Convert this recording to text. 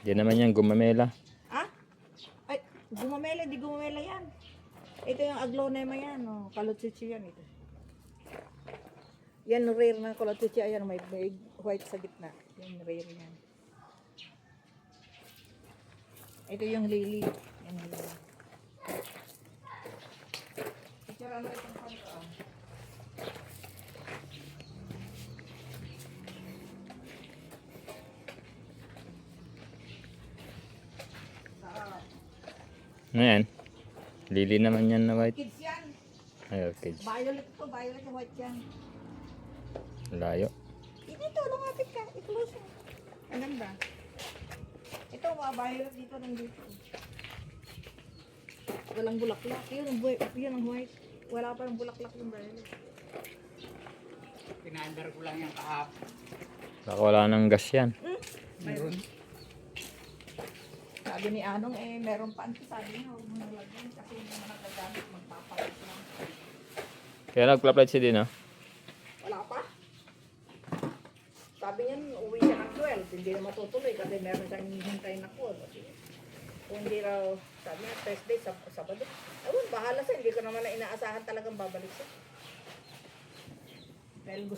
Di naman yan gumamela. Ha? Ay, gumamela, di gumamela yan. Ito yung aglonema yan, oh. Kalotsitsi yan ito. Yan rare na kalotsitsi, ayan may big white sa gitna. Yan rare yan. Ito yung lily. Yan lily. Picture ano itong pangkaan. Ano yan? Lili naman yan na white. Kids yan. Ay, orchids. Violet to, violet yung white yan. Layo. Dito, lumapit ka. I-close mo. Ang ganda. Ito, mga violet dito ng dito. Walang bulaklak. Yun ang white. Wala pa ng bulaklak yung violet. Pinaandar ko lang yung kahapon. Baka wala nang gas yan. Meron. Sabi ni Anong, meron pa. Sabi niya, huwag mo nang lagyan. Kasi hindi mo nagagamit, magpapalit lang. Kaya nag-flashlight siya din, ha? Wala pa. Sabi niya, uwi siya ng 12. Hindi na matutuloy kasi meron siyang hihintay na call. Kung hindi raw, sabi niya, Thursday, Sabado. Ayun, bahala siya. Hindi ko naman na inaasahan talagang babalik siya. Dahil